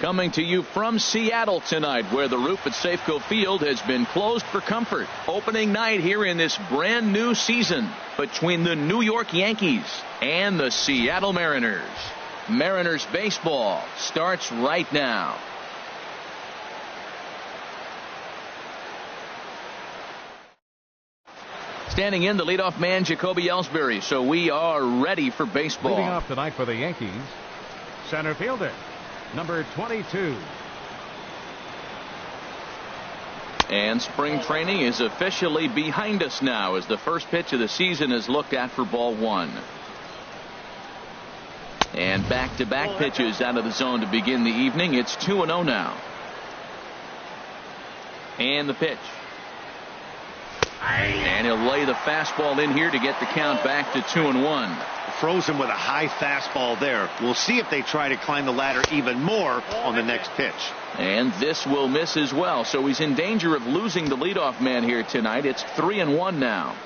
Coming to you from Seattle tonight, where the roof at Safeco Field has been closed for comfort. Opening night here in this brand new season between the New York Yankees and the Seattle Mariners. Mariners baseball starts right now. Standing in, the leadoff man, Jacoby Ellsbury. So we are ready for baseball. Leading off tonight for the Yankees, center fielder, number 22. And spring training is officially behind us now as the first pitch of the season is looked at for ball one. And back-to-back pitches out of the zone to begin the evening. It's 2-0 now. And the pitch. And he'll lay the fastball in here to get the count back to 2-1. Frozen with a high fastball there. We'll see if they try to climb the ladder even more on the next pitch. And this will miss as well. So he's in danger of losing the leadoff man here tonight. It's 3-1 now.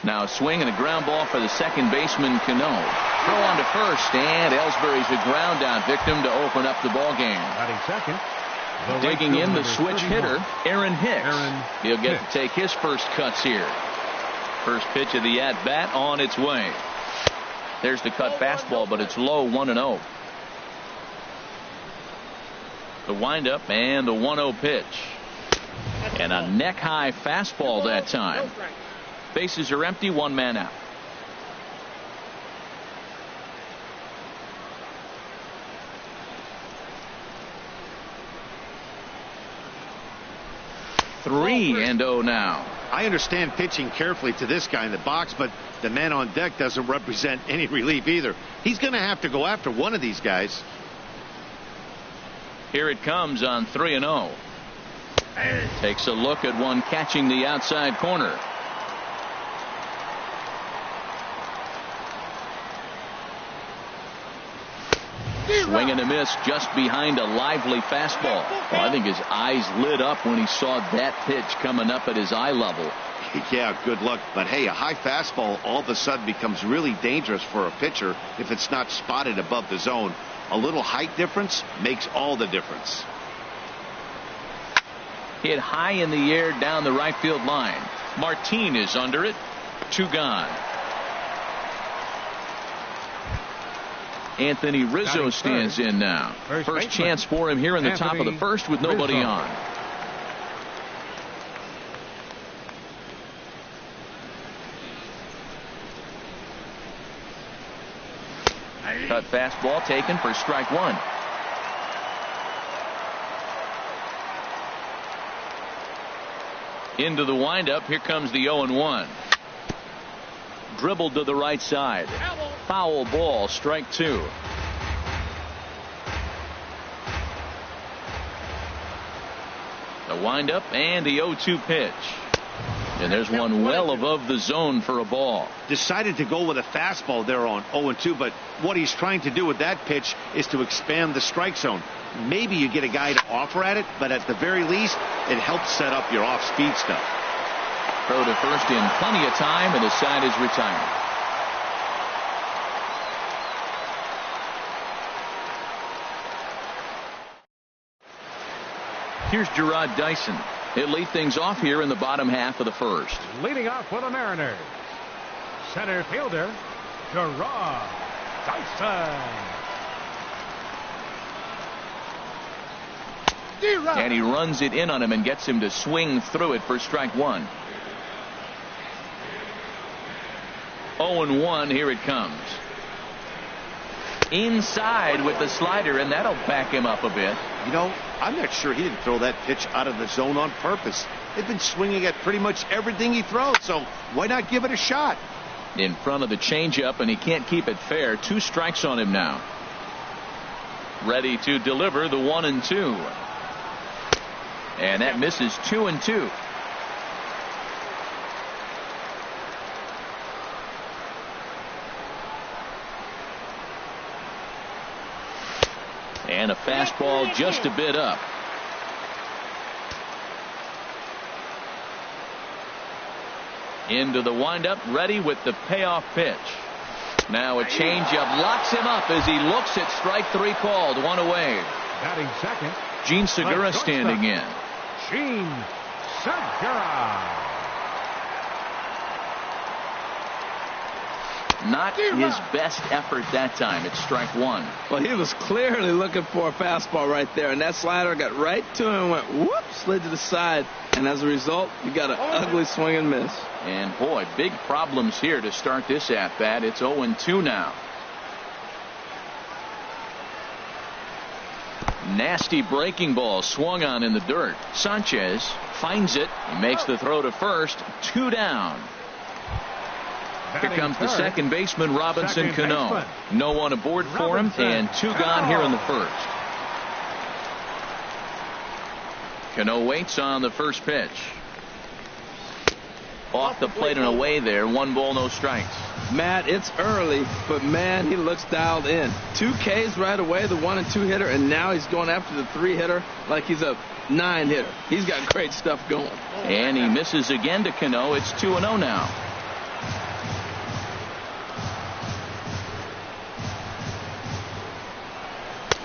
Now a swing and a ground ball for the second baseman, Cano. Throw on to first, and Ellsbury's a ground out victim to open up the ball game. Batting second. Digging in the switch hitter, Aaron Hicks. He'll get to take his first cuts here. First pitch of the at-bat on its way. There's the cut fastball, but it's low, 1-0. The windup and the 1-0 pitch. And a neck-high fastball that time. Bases are empty, one man out. Three and 0 now. I understand pitching carefully to this guy in the box, but the man on deck doesn't represent any relief either. He's going to have to go after one of these guys. Here it comes on 3-0. Takes a look at one catching the outside corner. Swing and a miss just behind a lively fastball. Well, I think his eyes lit up when he saw that pitch coming up at his eye level. Yeah, good luck. But hey, a high fastball all of a sudden becomes really dangerous for a pitcher if it's not spotted above the zone. A little height difference makes all the difference. Hit high in the air down the right field line. Martin is under it. 2 gone. Anthony Rizzo stands in now. First chance for him here in the top of the first with nobody on. Cut fastball taken for strike one. Into the windup. Here comes the 0-1. Dribbled to the right side. Foul ball, strike two. The windup and the 0-2 pitch. And there's one well above the zone for a ball. Decided to go with a fastball there on 0-2, but what he's trying to do with that pitch is to expand the strike zone. Maybe you get a guy to offer at it, but at the very least, it helps set up your off-speed stuff. Throw to first in plenty of time, and the side is retired. Here's Gerard Dyson. He'll lead things off here in the bottom half of the first. Leading off for the Mariners, center fielder, Gerard Dyson. And he runs it in on him and gets him to swing through it for strike one. 0-1, here it comes. Inside with the slider, and that'll back him up a bit. You know, I'm not sure he didn't throw that pitch out of the zone on purpose. They've been swinging at pretty much everything he throws, so why not give it a shot? In front of the changeup, and he can't keep it fair. 2 strikes on him now. Ready to deliver the 1-2. And that misses 2-2. And a fastball just a bit up. Into the windup, ready with the payoff pitch. Now a changeup locks him up as he looks at strike 3 called. 1 away. Batting second, Gene Segura standing in. Gene Segura. Not his best effort that time. It's strike 1. Well, he was clearly looking for a fastball right there, and that slider got right to him and went whoop, slid to the side, and as a result, you got an ugly swing and miss. And boy, big problems here to start this at bat. It's 0-2 now. Nasty breaking ball swung on in the dirt. Sanchez finds it. He makes the throw to first. 2 down. Here comes the second baseman, Robinson Cano. No one aboard for him, and 2 gone here in the first. Cano waits on the first pitch. Off the plate and away there. 1 ball, no strikes. Matt, it's early, but man, he looks dialed in. 2 Ks right away, the 1 and 2 hitter, and now he's going after the 3 hitter like he's a 9 hitter. He's got great stuff going. And he misses again to Cano. It's 2-0 now.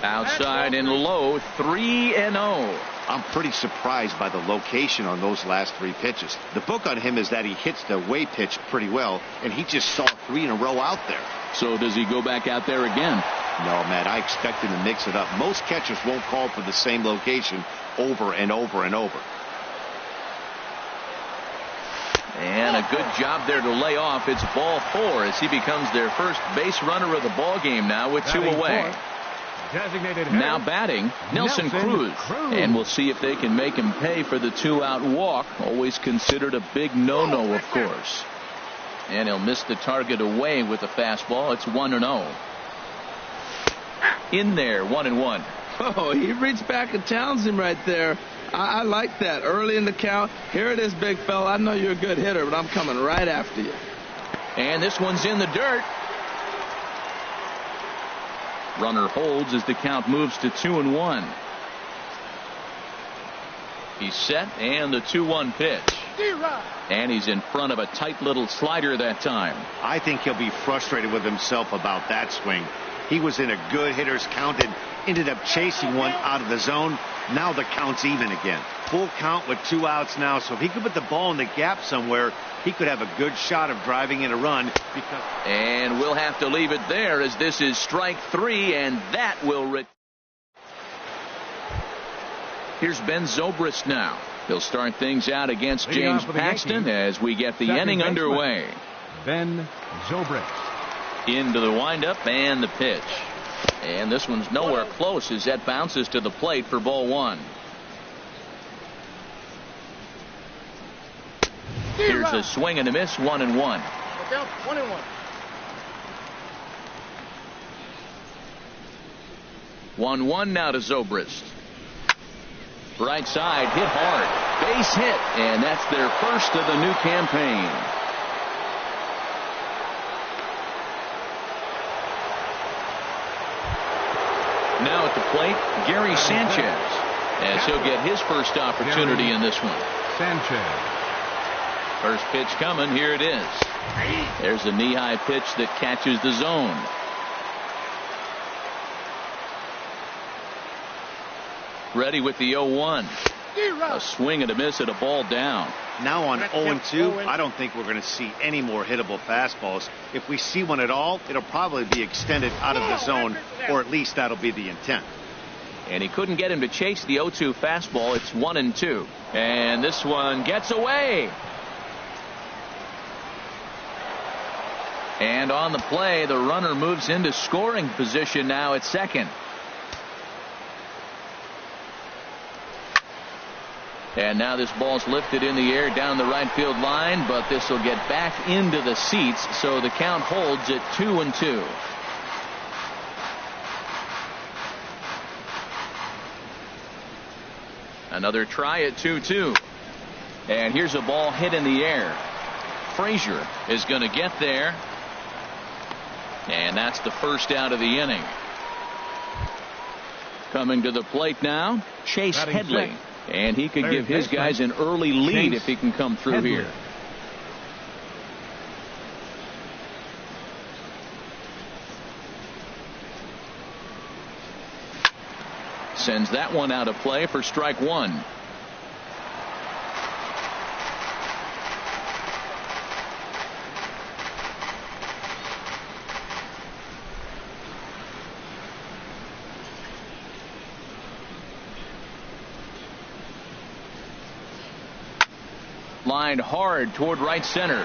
Outside and low, 3-0. I'm pretty surprised by the location on those last 3 pitches. The book on him is that he hits the away pitch pretty well, and he just saw 3 in a row out there. So does he go back out there again? No, Matt, I expect him to mix it up. Most catchers won't call for the same location over and over and over. And a good job there to lay off. It's ball 4 as he becomes their first base runner of the ball game now with 2 away. Now batting, Nelson Cruz. And we'll see if they can make him pay for the 2-out walk. Always considered a big no-no, of course. And he'll miss the target away with the fastball. It's 1-0. In there, 1-1. Oh, he reached back and challenged him right there. I like that. Early in the count. Here it is, big fella. I know you're a good hitter, but I'm coming right after you. And this one's in the dirt. Runner holds as the count moves to 2-1. He's set, and the 2-1 pitch. And he's in front of a tight little slider that time. I think he'll be frustrated with himself about that swing. He was in a good hitter's count and ended up chasing one out of the zone. Now the count's even again. Full count with 2 outs now, so if he could put the ball in the gap somewhere, he could have a good shot of driving in a run. And we'll have to leave it there as this is strike 3, and that will Here's Ben Zobrist now. He'll start things out against James Paxton as we get the inning underway. Ben Zobrist. Into the windup and the pitch. And this one's nowhere close as that bounces to the plate for ball 1. Here's a swing and a miss, 1-1. 1-1. 1-1 now to Zobrist. Right side, hit hard. Base hit, and that's their first of the new campaign. Now at the plate, Gary Sanchez, as he'll get his first opportunity in this one. Sanchez. First pitch coming. Here it is. There's a knee-high pitch that catches the zone. Ready with the 0-1. A swing and a miss at a ball down. Now on 0-2, I don't think we're going to see any more hittable fastballs. If we see one at all, it'll probably be extended out of the zone, or at least that'll be the intent. And he couldn't get him to chase the 0-2 fastball. It's 1-2. And this one gets away. And on the play, the runner moves into scoring position now at second. And now this ball's lifted in the air down the right field line, but this will get back into the seats, so the count holds at 2-2. Another try at 2-2. And here's a ball hit in the air. Frazier is going to get there. And that's the first out of the inning. Coming to the plate now, Chase Headley. And he could give his guys an early lead if he can come through here. sends that one out of play for strike one. Lined hard toward right center.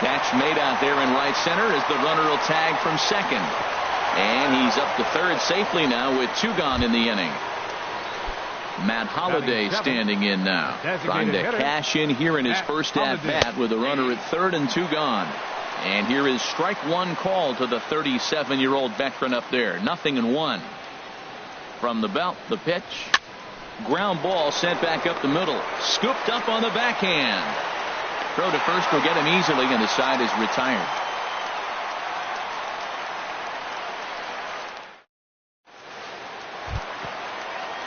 Catch made out there in right center as the runner will tag from second. And he's up to third safely now with 2 gone in the inning. Matt Holliday standing in now, trying to cash in here in his first at bat with a runner at third and 2 gone. And here is strike one call to the 37-year-old veteran up there. 0-1. From the belt, the pitch. Ground ball sent back up the middle. Scooped up on the backhand. Throw to first will get him easily, and the side is retired.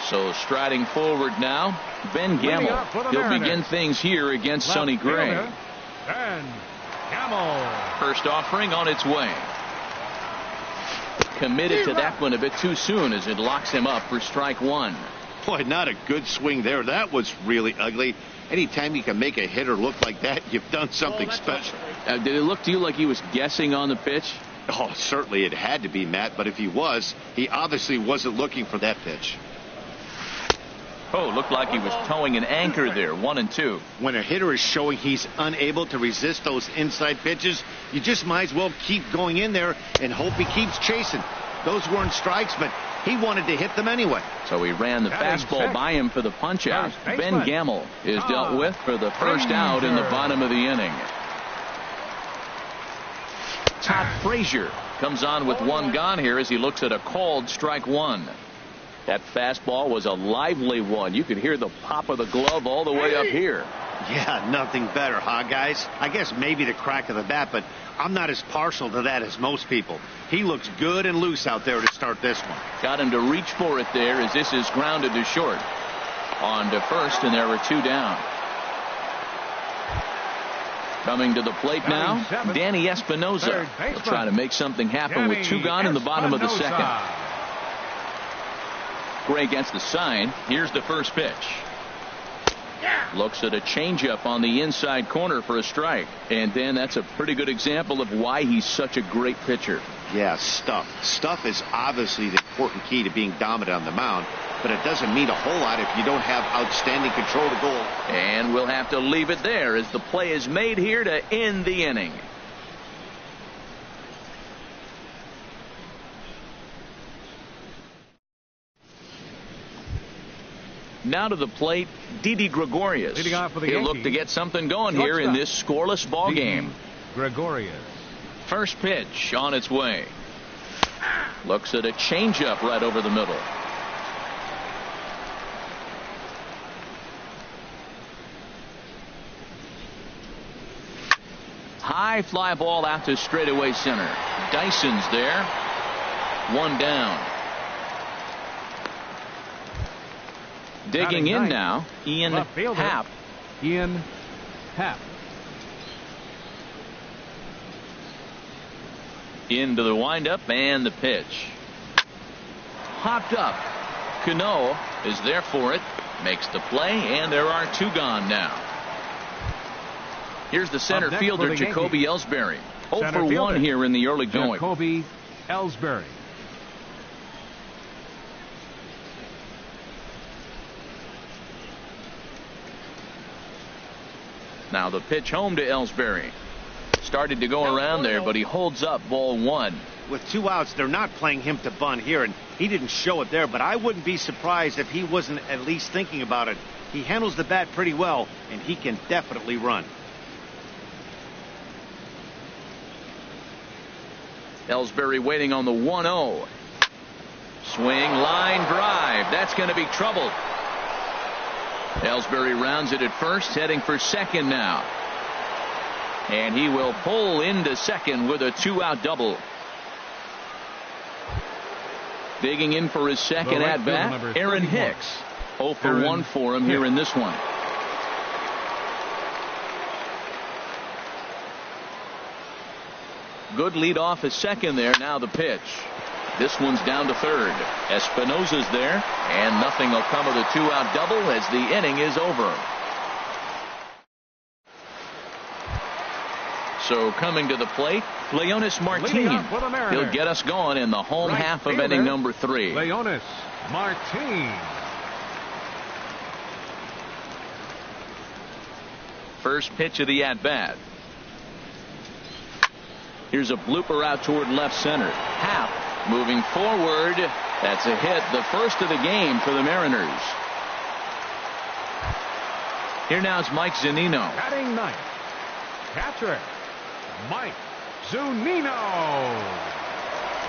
So striding forward now, Ben Gamble. He'll begin things here against Sonny Gray. Ben Gamble. First offering on its way. Committed to that one a bit too soon as it locks him up for strike one. Boy, not a good swing there. That was really ugly. Anytime you can make a hitter look like that, you've done something special. Did it look to you like he was guessing on the pitch? Oh, certainly it had to be, Matt, but if he was, he obviously wasn't looking for that pitch. Oh, looked like he was towing an anchor there. 1-2. When a hitter is showing he's unable to resist those inside pitches, you just might as well keep going in there and hope he keeps chasing. Those weren't strikes, but he wanted to hit them anyway. So he ran the fastball by him for the punch out. Ben Gamble is dealt with for the first out in the bottom of the inning. Todd Frazier comes on with 1 gone here as he looks at a called strike one. That fastball was a lively one. You could hear the pop of the glove all the way up here. Yeah, nothing better, huh, guys? I guess maybe the crack of the bat, but I'm not as partial to that as most people. He looks good and loose out there to start this one. Got him to reach for it there as this is grounded to short. On to first, and there were 2 down. Coming to the plate now, Danny Espinosa. He'll try to make something happen with 2 gone in the bottom of the second. Gray gets the sign. Here's the first pitch. Looks at a changeup on the inside corner for a strike. And then that's a pretty good example of why he's such a great pitcher. Yeah, stuff. Stuff is obviously the important key to being dominant on the mound, but it doesn't mean a whole lot if you don't have outstanding control of the goal. And we'll have to leave it there as the play is made here to end the inning. Now to the plate, Didi Gregorius. He'll look to get something going here in this scoreless ball game. Gregorius. First pitch on its way. Looks at a changeup right over the middle. High fly ball out to straightaway center. Dyson's there. 1 down. Digging in now, Ian Happ. Ian Happ. Into the windup and the pitch. Hopped up. Cano is there for it. Makes the play, and there are 2 gone now. Here's the center fielder, Jacoby Ellsbury. 0 for 1 here in the early going. Jacoby Ellsbury. Now the pitch home to Ellsbury. Started to go around there, but he holds up ball 1. With 2 outs, they're not playing him to bunt here, and he didn't show it there, but I wouldn't be surprised if he wasn't at least thinking about it. He handles the bat pretty well, and he can definitely run. Ellsbury waiting on the 1-0. Swing, line drive. That's going to be trouble. Ellsbury rounds it at first, heading for second now. And he will pull into second with a 2-out double. Digging in for his second at bat, Aaron Hicks. 0 for 1 for him here in this one. Good lead off at second there. Now the pitch. This one's down to third. Espinosa's there, and nothing will come of the two-out double as the inning is over. So coming to the plate, Leonis Martin. He'll get us going in the home half of inning number 3. Leonis Martin. First pitch of the at-bat. Here's a blooper out toward left center. Happ moving forward. That's a hit, the first of the game for the Mariners. Here now is Mike Zunino. Batting ninth, catcher Mike Zunino.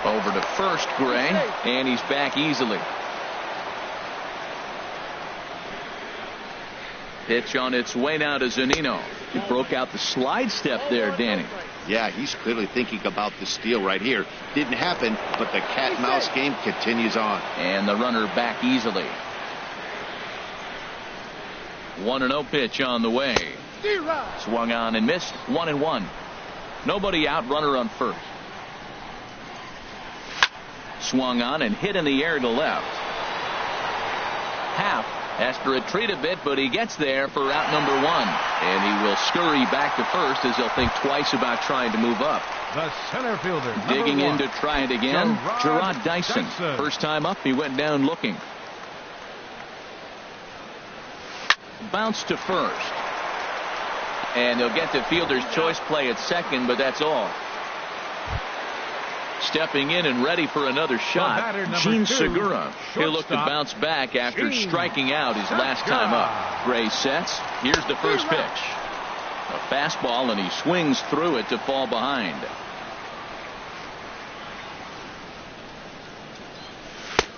Over to first, Gray, and he's back easily. Pitch on its way now to Zunino. He broke out the slide step there, Danny. Yeah, he's clearly thinking about the steal right here. Didn't happen, but the cat-mouse game continues on. And the runner back easily. 1-0 pitch on the way. Swung on and missed. 1-1. Nobody out, runner on first. Swung on and hit in the air to left. Happ has to retreat a bit, but he gets there for out number 1. And he will scurry back to first as he'll think twice about trying to move up. The center fielder. Digging in to try it again, Gerard Dyson. First time up, he went down looking. Bounce to first. And they'll get the fielder's choice play at second, but that's all. Stepping in and ready for another shot, Gene Segura. He'll look to bounce back after striking out his last time up. Gray sets. Here's the first pitch. A fastball, and he swings through it to fall behind.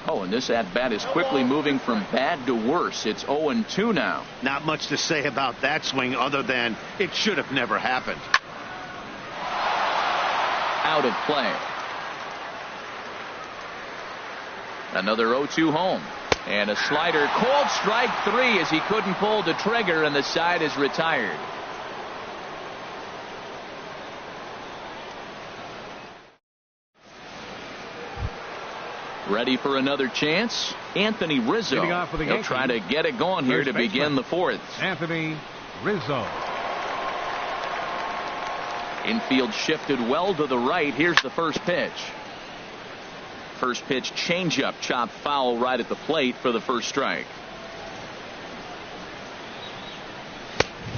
Oh, and this at-bat is quickly moving from bad to worse. It's 0-2 now. Not much to say about that swing other than it should have never happened. Out of play. Another 0-2 home. And a slider, called strike 3 as he couldn't pull the trigger, and the side is retired. Ready for another chance? Anthony Rizzo. He'll try to get it going here to begin the fourth. Anthony Rizzo. Infield shifted well to the right. Here's the first pitch. First pitch changeup, chopped foul right at the plate for the first strike.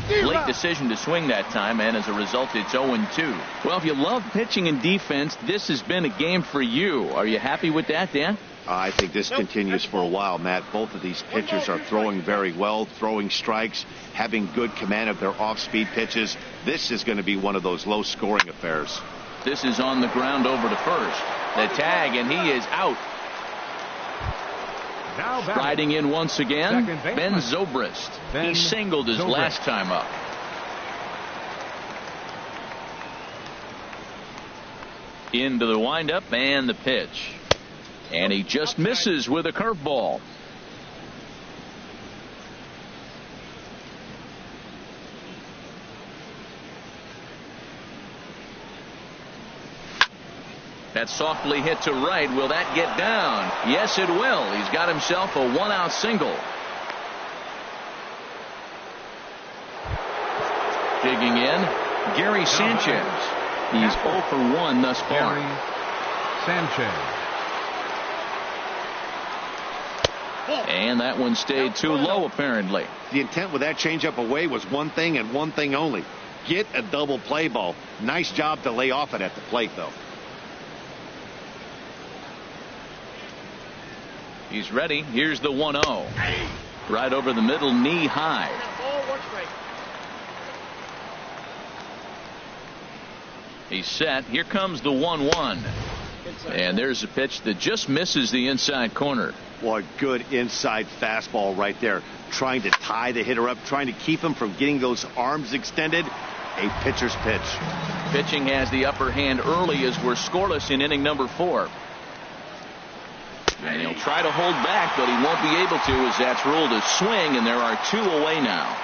Late decision to swing that time, and as a result, it's 0-2. Well, if you love pitching and defense, this has been a game for you. Are you happy with that, Dan? I think this continues for a while, Matt. Both of these pitchers are throwing very well, throwing strikes, having good command of their off-speed pitches. This is going to be one of those low-scoring affairs. This is on the ground over to first. The tag, and he is out. Riding in once again, Ben Zobrist. He singled his last time up. Into the windup and the pitch. And he just misses with a curveball. That's softly hit to right. Will that get down? Yes, it will. He's got himself a one-out single. Digging in, Gary Sanchez. He's 0 for 1 thus far. Gary Sanchez. And that one stayed too low, apparently. The intent with that changeup away was one thing and one thing only. Get a double play ball. Nice job to lay off it at the plate, though. He's ready. Here's the 1-0. Right over the middle, knee high. He's set. Here comes the 1-1. And there's a pitch that just misses the inside corner. What good inside fastball right there. Trying to tie the hitter up, trying to keep him from getting those arms extended. A pitcher's pitch. Pitching has the upper hand early as we're scoreless in inning number 4. And he'll try to hold back, but he won't be able to as that's ruled a swing, and there are 2 away now.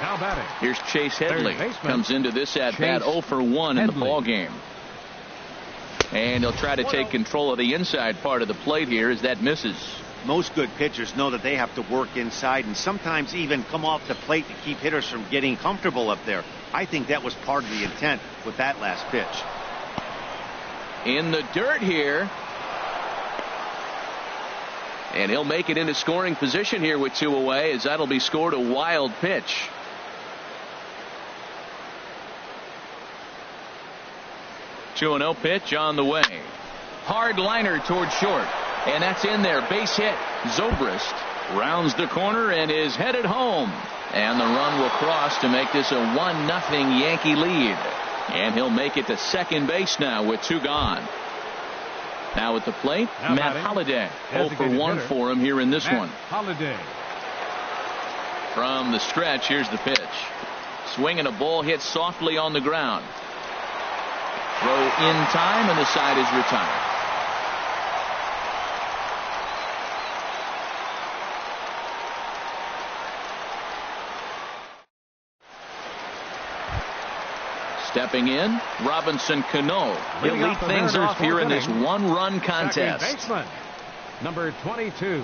Now batting. Here's Chase Headley. Comes into this at bat 0 for 1 in the ball game. And he'll try to take control of the inside part of the plate here as that misses. Most good pitchers know that they have to work inside and sometimes even come off the plate to keep hitters from getting comfortable up there. I think that was part of the intent with that last pitch. In the dirt here. And he'll make it into scoring position here with 2 away, as that'll be scored a wild pitch. Two 2-0 pitch on the way. Hard liner towards short. And that's in there. Base hit. Zobrist rounds the corner and is headed home. And the run will cross to make this a 1-0 Yankee lead. And he'll make it to second base now with 2 gone. Now at the plate, Matt Holliday. 0 for 1 for him here in this one. Holliday. From the stretch, here's the pitch. Swinging a ball hit softly on the ground. Throw in time, and the side is retired. Stepping in, Robinson Cano. He'll lead things off here in this 1-run contest. Second baseman, number 22.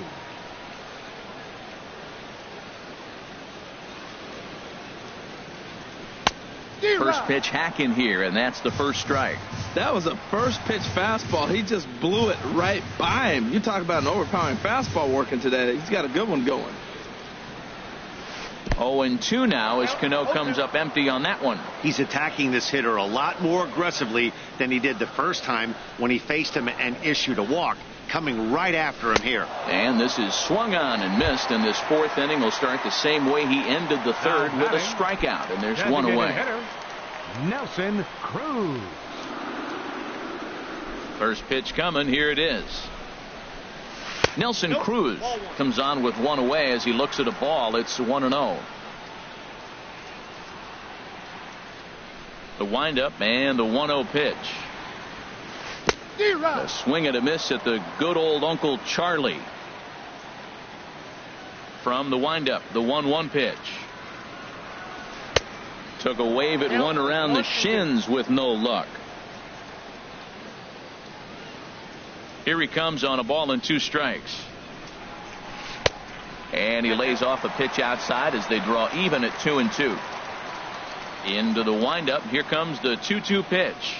First pitch hack in here, and that's the first strike. That was a first pitch fastball. He just blew it right by him. You talk about an overpowering fastball working today. He's got a good one going. 0-2 now as Cano comes up empty on that one. He's attacking this hitter a lot more aggressively than he did the first time when he faced him and issued a walk. Coming right after him here. And this is swung on and missed, and this 4th inning will start the same way he ended the 3rd with a strikeout, and there's 1 away. Hitter, Nelson Cruz. First pitch coming. Here it is. Nelson Cruz comes on with 1 away as he looks at a ball. It's 1-0. The windup and the 1-0 pitch. A swing and a miss at the good old Uncle Charlie. From the windup, the 1-1 pitch. Took a wave at one around the shins with no luck. Here he comes on a ball and 2 strikes. And he lays off a pitch outside as they draw even at 2-2. Into the windup. Here comes the 2-2 pitch.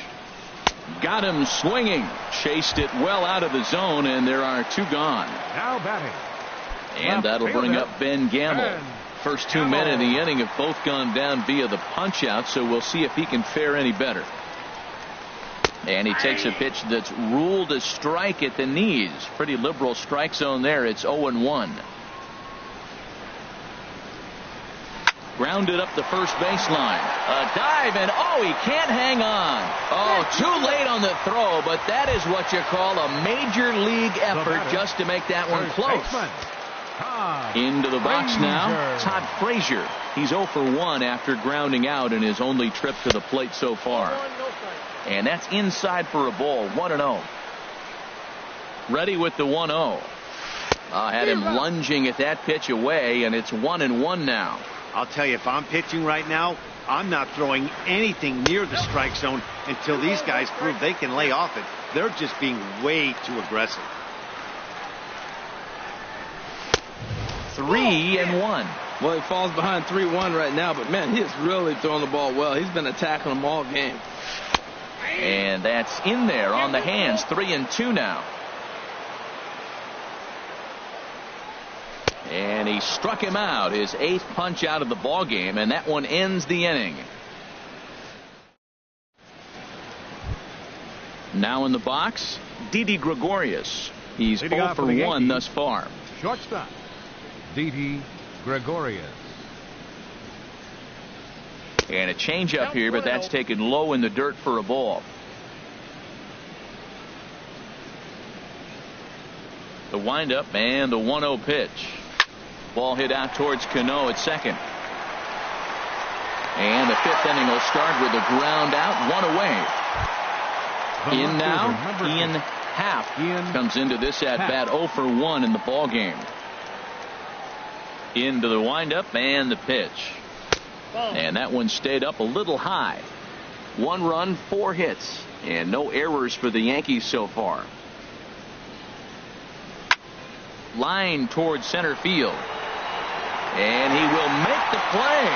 Got him swinging. Chased it well out of the zone, and there are 2 gone. Now batting. And that'll bring up Ben Gamble. First 2 men in the inning have both gone down via the punch out, so we'll see if he can fare any better. And he takes a pitch that's ruled a strike at the knees. Pretty liberal strike zone there. It's 0-1. Grounded up the first baseline. A dive, and he can't hang on. Too late on the throw, but that is what you call a major league effort just to make that one close. Into the box now, Todd Frazier. He's 0 for 1 after grounding out in his only trip to the plate so far. And that's inside for a ball. 1-0. Ready with the 1-0. Had him lunging at that pitch away, and it's 1-1 now. I'll tell you, if I'm pitching right now, I'm not throwing anything near the strike zone until these guys prove they can lay off it. They're just being way too aggressive. 3-1. Well, he falls behind 3-1 right now, but man, he is really throwing the ball well. He's been attacking them all game. And that's in there on the hands. 3-2 now. And he struck him out, his 8th punch out of the ball game, and that one ends the inning. Now in the box, Didi Gregorius. He's 0 for 1 thus far. Shortstop, Didi Gregorius. And a changeup here, but that's taken low in the dirt for a ball. The windup and the 1-0 pitch. Ball hit out towards Cano at second. And the 5th inning will start with a ground out, 1 away. In now, Ian Happ comes into this at bat 0 for 1 in the ball game. Into the windup and the pitch. And that one stayed up a little high. 1 run, 4 hits. And no errors for the Yankees so far. Line towards center field. And he will make the play.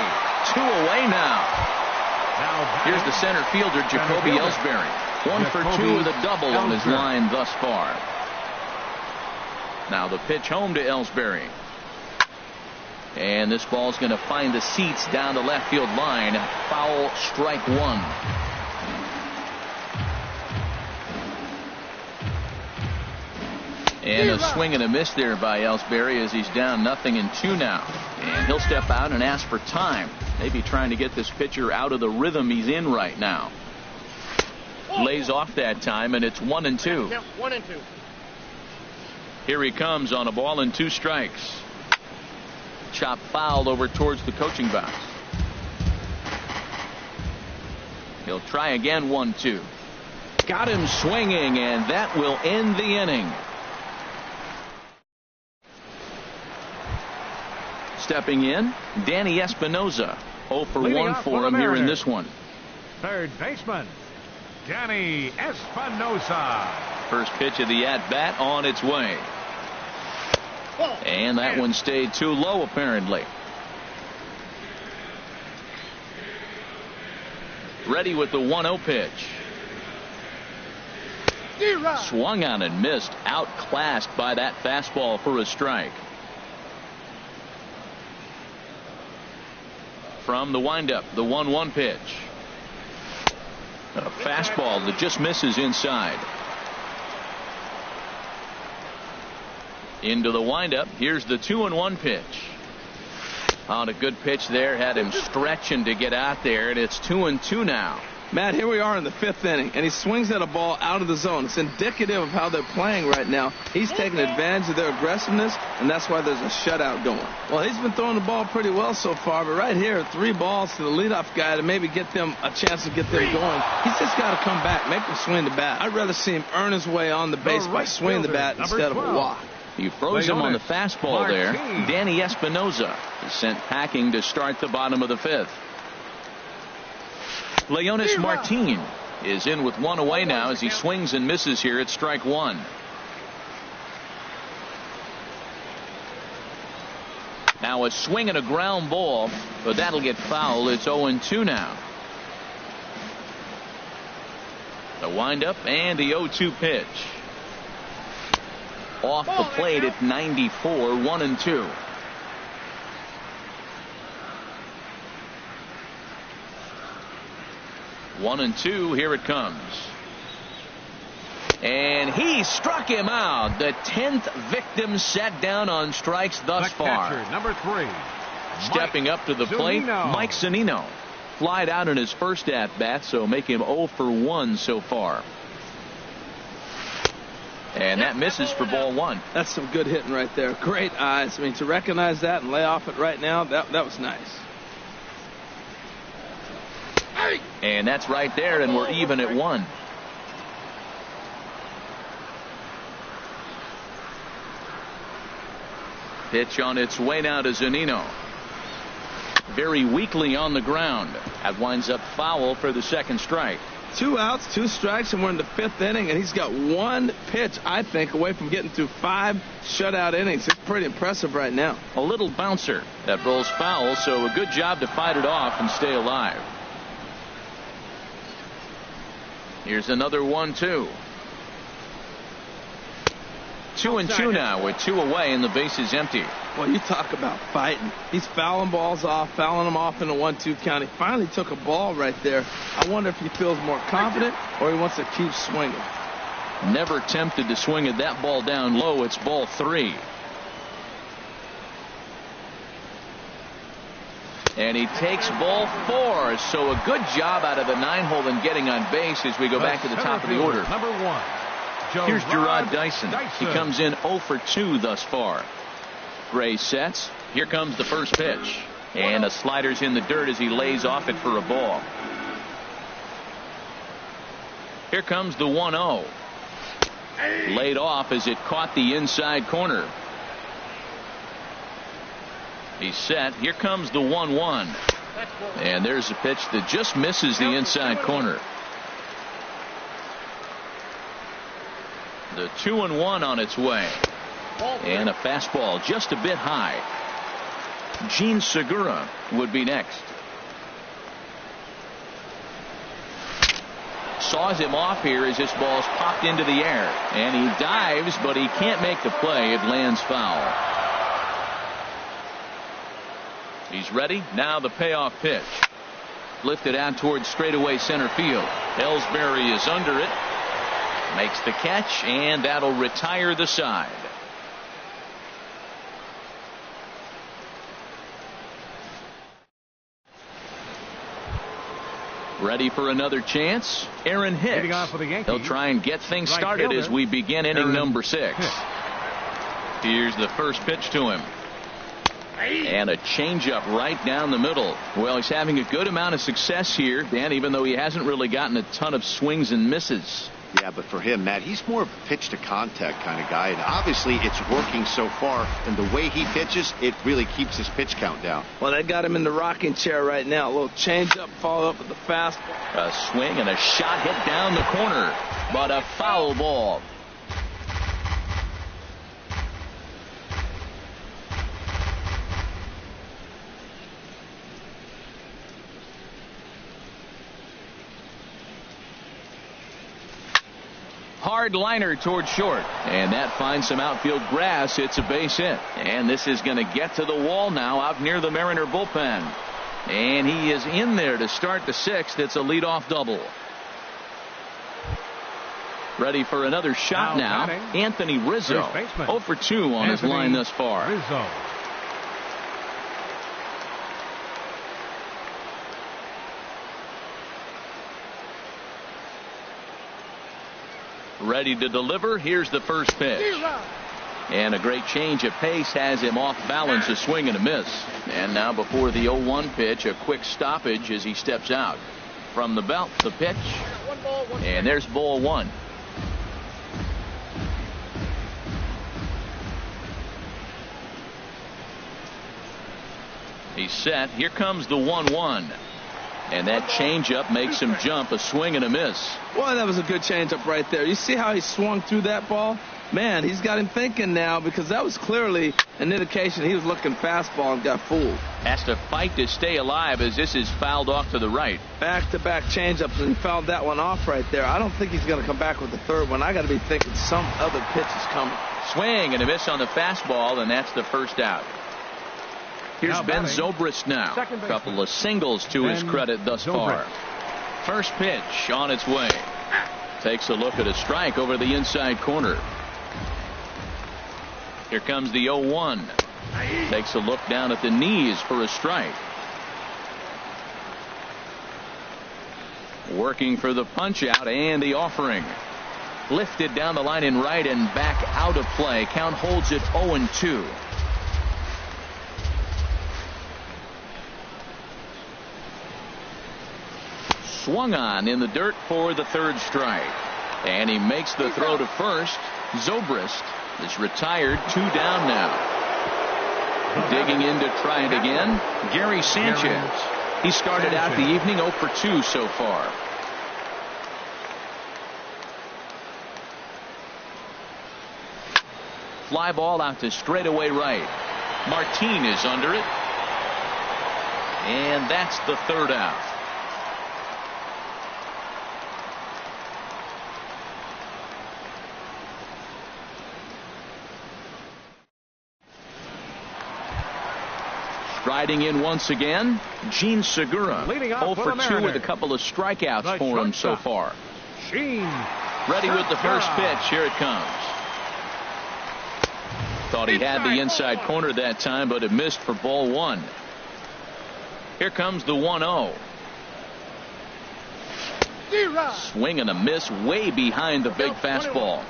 2 away now. Here's the center fielder, Jacoby Ellsbury. 1 for 2 with a double on his line thus far. Now the pitch home to Ellsbury. And this ball's going to find the seats down the left field line. Foul, strike 1. And a swing and a miss there by Ellsbury as he's down 0-2 now. And he'll step out and ask for time. Maybe trying to get this pitcher out of the rhythm he's in right now. Lays off that time, and it's 1-2. 1-2. Here he comes on a ball and 2 strikes. Chop foul over towards the coaching box. He'll try again. 1-2. Got him swinging, and that will end the inning. Stepping in, Danny Espinosa. 0 for 1 for him here in this one. Third baseman, Danny Espinosa. First pitch of the at-bat on its way. And that one stayed too low, apparently. Ready with the 1-0 pitch. Swung on and missed. Outclassed by that fastball for a strike. From the windup, the 1-1 pitch. A fastball that just misses inside. Into the windup. Here's the 2-1 pitch. On a good pitch there. Had him stretching to get out there, and it's 2-2 now. Matt, here we are in the 5th inning, and he swings at a ball out of the zone. It's indicative of how they're playing right now. He's taking advantage of their aggressiveness, and that's why there's a shutout going. Well, he's been throwing the ball pretty well so far, but right here, 3 balls to the leadoff guy to maybe get them a chance to get them going. He's just got to come back, make them swing the bat. I'd rather see him earn his way on the base by swinging the bat instead of a walk. He froze him on the fastball there. Danny Espinosa is sent packing to start the bottom of the 5th. Leonis Martin is in with 1 away now as he swings and misses here at strike 1. Now a swing and a ground ball, but that'll get foul. It's 0-2 now. The windup and the 0-2 pitch. Off the plate at 94, 1-2. One and two, here it comes. And he struck him out. The 10th victim set down on strikes thus far. Catcher, number 3. Stepping up to the plate, Mike Zunino. Flied out in his first at-bat, so make him 0 for 1 so far. And that misses for ball 1. That's some good hitting right there. Great eyes. I mean, to recognize that and lay off it right now, that was nice. And that's right there, and we're even at 1. Pitch on its way now to Zunino. Very weakly on the ground. That winds up foul for the 2nd strike. 2 outs, 2 strikes, and we're in the 5th inning, and he's got 1 pitch, I think, away from getting through 5 shutout innings. It's pretty impressive right now. A little bouncer that rolls foul, so a good job to fight it off and stay alive. Here's another 1-2. 2-2 now with 2 away and the base is empty. Well, you talk about fighting. He's fouling balls off, fouling them off in a 1-2 count. He finally took a ball right there. I wonder if he feels more confident or he wants to keep swinging. Never tempted to swing at that ball down low. It's ball 3. And he takes ball 4. So a good job out of the 9-hole in getting on base as we go back to the top of the order. Number 1. Here's Gerard Dyson. He comes in 0 for 2 thus far. Gray sets. Here comes the first pitch. And a slider's in the dirt as he lays off it for a ball. Here comes the 1-0. Laid off as it caught the inside corner. He's set. Here comes the 1-1. And there's a pitch that just misses the inside corner. The 2-1 on its way. And a fastball just a bit high. Gene Segura would be next. Saws him off here as this ball's popped into the air. And he dives, but he can't make the play. It lands foul. He's ready. Now the payoff pitch. Lifted out towards straightaway center field. Ellsbury is under it. Makes the catch, and that'll retire the side. Ready for another chance? Aaron Hicks. They'll try and get things started as we begin inning number 6. Here's the first pitch to him. And a changeup right down the middle. Well, he's having a good amount of success here, Dan, even though he hasn't really gotten a ton of swings and misses. Yeah, but for him, Matt, he's more of a pitch to contact kind of guy, and obviously it's working so far, and the way he pitches, it really keeps his pitch count down. Well, they got him in the rocking chair right now. A little changeup, follow up with the fastball. A swing and a shot hit down the corner, but a foul ball. Hard liner towards short, and that finds some outfield grass. It's a base hit, and this is going to get to the wall now out near the Mariner bullpen, and he is in there to start the 6th. It's a leadoff double. Ready for another shot now. Anthony Rizzo, 0 for 2 on his line thus far. Rizzo. Ready to deliver. Here's the first pitch. And a great change of pace has him off balance, a swing and a miss. And now before the 0-1 pitch, a quick stoppage as he steps out. From the belt, the pitch. And there's ball 1. He's set. Here comes the 1-1. And that changeup makes him jump, a swing and a miss. Boy, that was a good changeup right there. You see how he swung through that ball? Man, he's got him thinking now, because that was clearly an indication he was looking fastball and got fooled. Has to fight to stay alive as this is fouled off to the right. Back-to-back changeups, and he fouled that one off right there. I don't think he's going to come back with the third one. I got to be thinking some other pitch is coming. Swing and a miss on the fastball, and that's the first out. Here's Ben Zobrist now. A couple of singles to his credit thus far. First pitch on its way. Takes a look at a strike over the inside corner. Here comes the 0-1. Takes a look down at the knees for a strike. Working for the punch out and the offering. Lifted down the line in right and back out of play. Count holds it 0-2. Swung on in the dirt for the third strike. And he makes the throw to first. Zobrist is retired, 2 down now. Digging in to try it again, Gary Sanchez. He started out the evening 0 for 2 so far. Fly ball out to straightaway right. Martin is under it. And that's the third out. Riding in once again, Gene Segura, 0 for 2 with a couple of strikeouts for him so far. Ready with the first pitch. Here it comes. Thought he had the inside corner that time, but it missed for ball 1. Here comes the 1-0. Swing and a miss way behind the big fastball.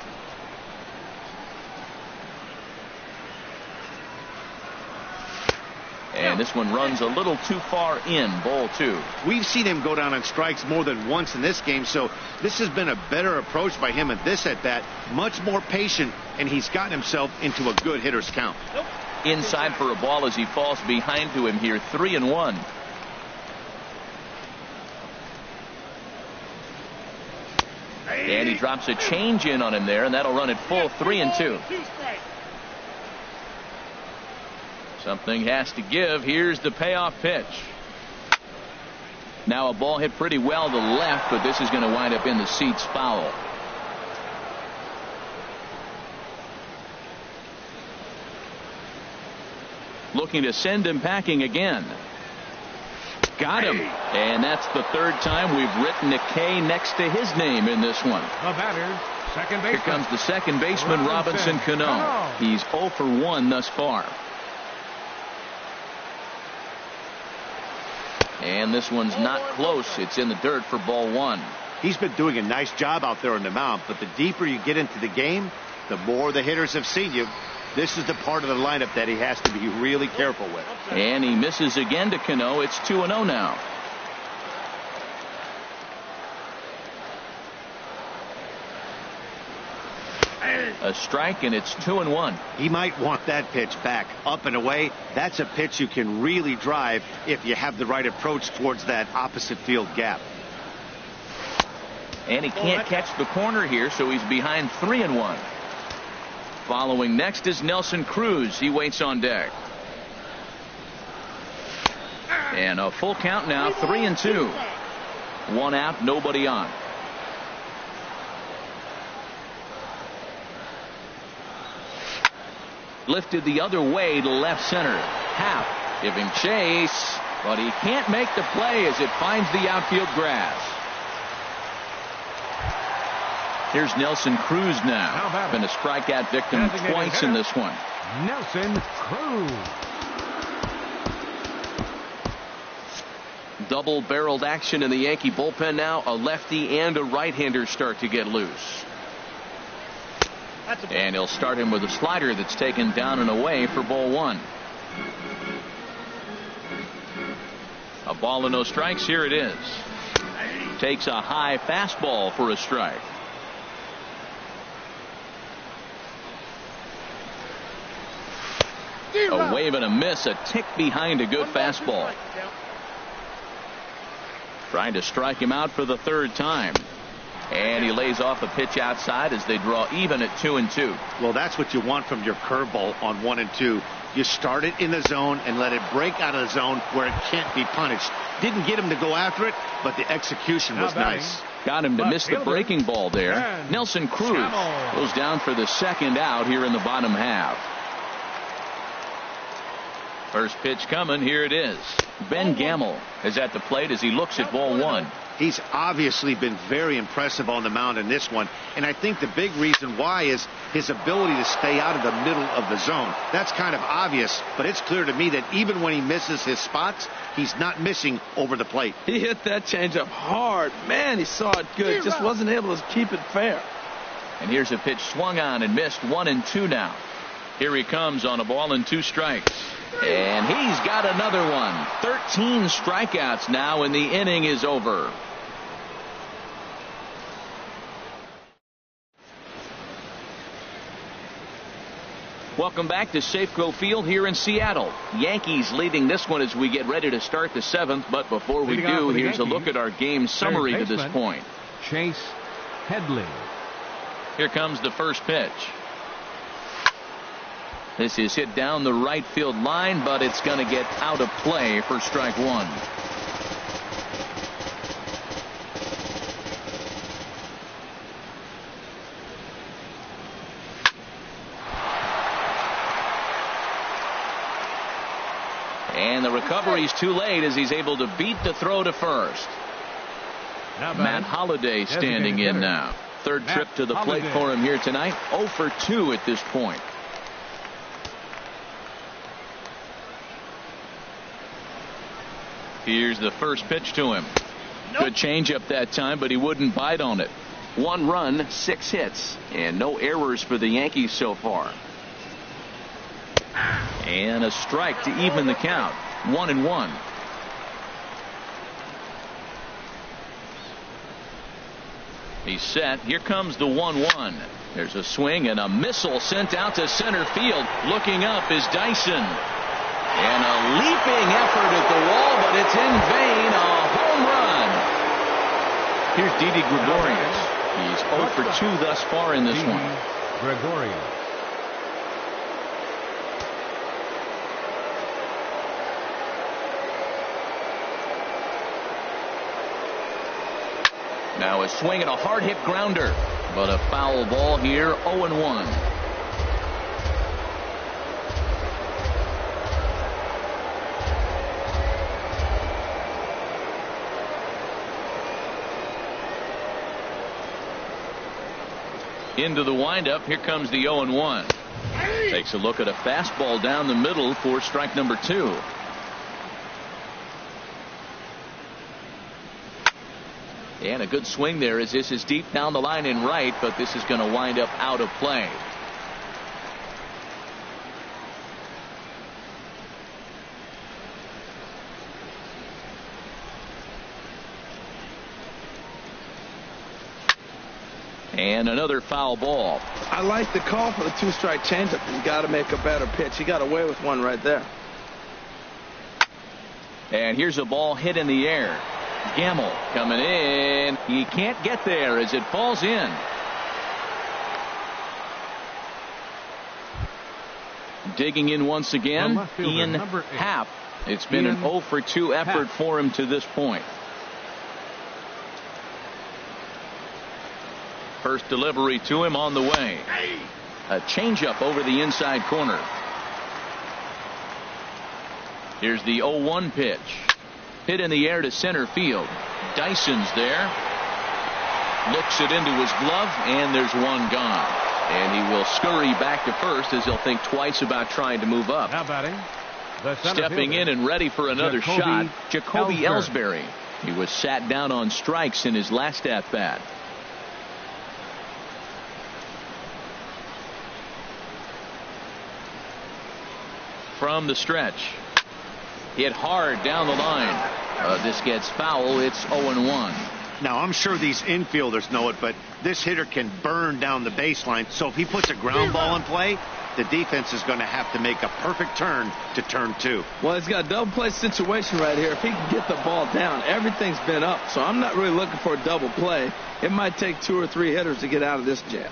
And this one runs a little too far in, ball 2. We've seen him go down on strikes more than once in this game, so this has been a better approach by him at this at-bat. Much more patient, and he's gotten himself into a good hitter's count. Inside for a ball as he falls behind to him here, 3-1. And he drops a change in on him there, and that'll run it full 3-2. Something has to give. Here's the payoff pitch. Now a ball hit pretty well to left, but this is going to wind up in the seats foul. Looking to send him packing again. Got him. And that's the third time we've written a K next to his name in this one. The batter, second baseman. Here comes the second baseman, Robinson Cano. He's 0 for 1 thus far. And this one's not close. It's in the dirt for ball 1. He's been doing a nice job out there on the mound, but the deeper you get into the game, the more the hitters have seen you. This is the part of the lineup that he has to be really careful with. And he misses again to Cano. It's 2-0 now. A strike, and it's 2-1. He might want that pitch back, up and away. That's a pitch you can really drive if you have the right approach towards that opposite field gap. And he can't catch the corner here, so he's behind 3-1. Following next is Nelson Cruz. He waits on deck. And a full count now, 3-2. 1 out, nobody on. Lifted the other way to left center. Happ giving chase, but he can't make the play as it finds the outfield grass. Here's Nelson Cruz now. Been a strikeout victim twice in this one. Nelson Cruz. Double-barreled action in the Yankee bullpen now. A lefty and a right-hander start to get loose. And he'll start him with a slider that's taken down and away for ball 1. A ball and no strikes. Here it is. Takes a high fastball for a strike. A wave and a miss, a tick behind a good fastball. Trying to strike him out for the third time. And he lays off a pitch outside as they draw even at 2-2. Well, that's what you want from your curveball on 1 and 2. You start it in the zone and let it break out of the zone where it can't be punished. Didn't get him to go after it, but the execution was nice. Got him to miss the breaking ball there. Nelson Cruz goes down for the second out here in the bottom half. First pitch coming. Here it is. Ben Gamel is at the plate as he looks at ball 1. He's obviously been very impressive on the mound in this one, and I think the big reason why is his ability to stay out of the middle of the zone. That's kind of obvious, but it's clear to me that even when he misses his spots, he's not missing over the plate. He hit that changeup hard. Man, he saw it good. Just wasn't able to keep it fair. And here's a pitch swung on and missed. 1-2 now. Here he comes on a ball and 2 strikes. And he's got another one. 13 strikeouts now, and the inning is over. Welcome back to Safeco Field here in Seattle. Yankees leading this one as we get ready to start the 7th. But before we do, here's a look at our game summary to this point. Chase Headley. Here comes the first pitch. This is hit down the right field line, but it's going to get out of play for strike 1. And the recovery's too late as he's able to beat the throw to first. Matt Holliday standing in now. Third trip to the plate for him here tonight. 0 for 2 at this point. Here's the first pitch to him. Good changeup that time, but he wouldn't bite on it. 1 run, 6 hits, and no errors for the Yankees so far. And a strike to even the count. 1-1. He's set. Here comes the 1-1. There's a swing and a missile sent out to center field. Looking up is Dyson. And a leaping effort at the wall, but it's in vain. A home run. Here's Didi Gregorius. He's 0 for 2 thus far in this one. Gregorian. Now a swing and a hard hit grounder, but a foul ball here. 0-1. Into the windup. Here comes the 0-1. Takes a look at a fastball down the middle for strike number 2. And a good swing there as this is deep down the line in right, but this is going to wind up out of play. And another foul ball. I like the call for the 2-strike changeup. You got to make a better pitch. He got away with one right there. And here's a ball hit in the air. Gamble coming in. He can't get there as it falls in. Digging in once again, Ian Happ. It's been an 0 for 2 effort for him to this point. First delivery to him on the way. A changeup over the inside corner. Here's the 0-1 pitch. Hit in the air to center field. Dyson's there. Looks it into his glove, and there's one gone. And he will scurry back to first as he'll think twice about trying to move up. Now batting, stepping in and ready for another shot, Jacoby Ellsbury. He was sat down on strikes in his last at-bat. From the stretch. Hit hard down the line. This gets foul. It's 0-1. Now, I'm sure these infielders know it, but this hitter can burn down the baseline. So if he puts a ground ball in play, the defense is going to have to make a perfect turn to turn 2. Well, he's got a double play situation right here. If he can get the ball down, everything's been up. So I'm not really looking for a double play. It might take 2 or 3 hitters to get out of this jam.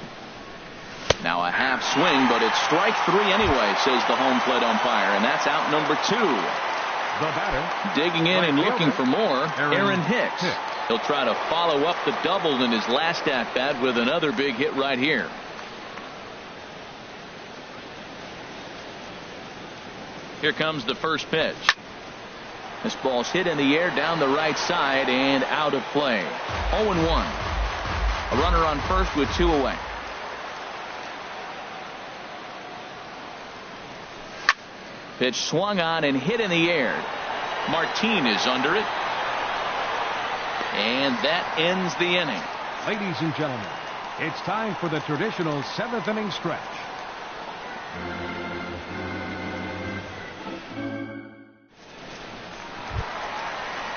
Now a half swing, but it's strike 3 anyway, says the home plate umpire, and that's out number 2. The batter, digging in and looking for more, Aaron Hicks. He'll try to follow up the double in his last at-bat with another big hit right here. Here comes the first pitch. This ball's hit in the air down the right side and out of play. 0-1. A runner on first with 2 away. Pitch swung on and hit in the air. Martin is under it. And that ends the inning. Ladies and gentlemen, it's time for the traditional 7th inning stretch.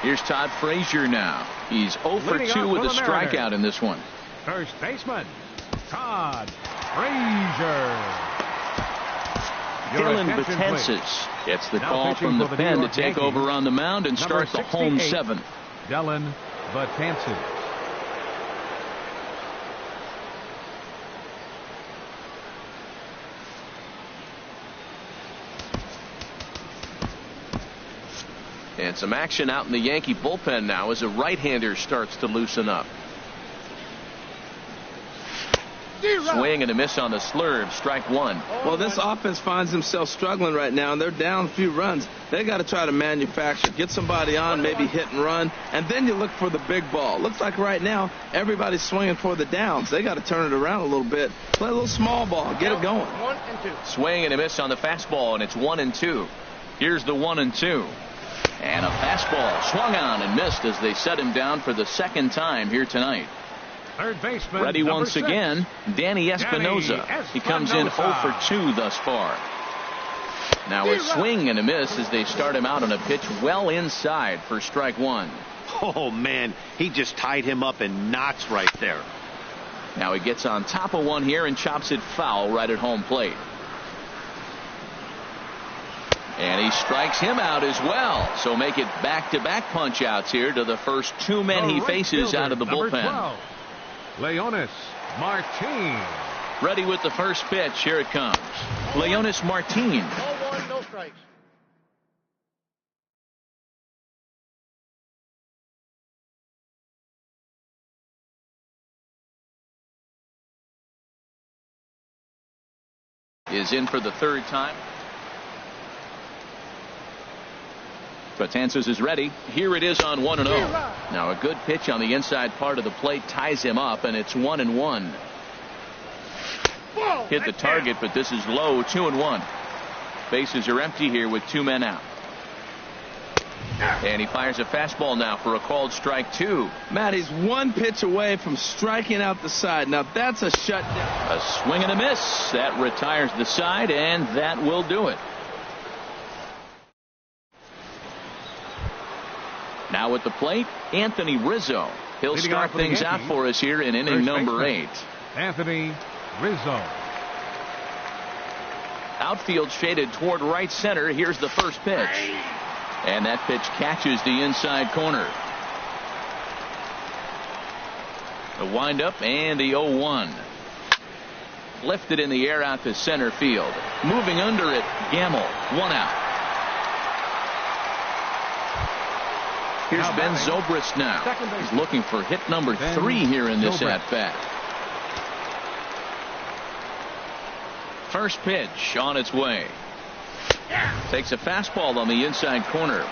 Here's Todd Frazier now. He's 0 for 2 with a strikeout in this one. First baseman, Todd Frazier. Dylan Betances gets the call from the pen to take over on the mound and start the home 7th. Dylan Betances. And some action out in the Yankee bullpen now as a right-hander starts to loosen up. Swing and a miss on the slurve. Strike 1. Well, this offense finds themselves struggling right now, and they're down a few runs. They got to try to manufacture, get somebody on, maybe hit and run, and then you look for the big ball. Looks like right now everybody's swinging for the downs. They got to turn it around a little bit, play a little small ball, get it going. 1 and 2. Swing and a miss on the fastball, and it's 1 and 2. Here's the 1 and 2. And a fastball swung on and missed as they set him down for the 2nd time here tonight. Third baseman, ready once 6. again, Danny Espinosa. He comes in 0 for 2 thus far. Now a swing and a miss as they start him out on a pitch well inside for strike 1. Oh, man, he just tied him up in knots right there. Now he gets on top of one here and chops it foul right at home plate. And he strikes him out as well. So make it back-to-back punch outs here to the first 2 men he faces out of the bullpen. Leonis Martin. Ready with the first pitch. Here it comes. Leonis Martin. 0-1, no strikes. Is in for the third time. Betances is ready. Here it is on 1-0. Now a good pitch on the inside part of the plate ties him up, and it's 1-1. Hit the target, but this is low. 2-1. Bases are empty here with 2 men out. And he fires a fastball now for a called strike 2. Matt, he's 1 pitch away from striking out the side. Now that's a shutdown. A swing and a miss. That retires the side, and that will do it. Now at the plate, Anthony Rizzo. He'll Leading start off for the things out Yankees, for us here in inning first number baseman, 8. Anthony Rizzo. Outfield shaded toward right center. Here's the first pitch. And that pitch catches the inside corner. The windup and the 0-1. Lifted in the air out to center field. Moving under it, Gamble. 1 out. Here's Now Ben batting, Zobrist now. He's looking for hit number 3 here in this at-bat. First pitch on its way. Takes a fastball on the inside corner.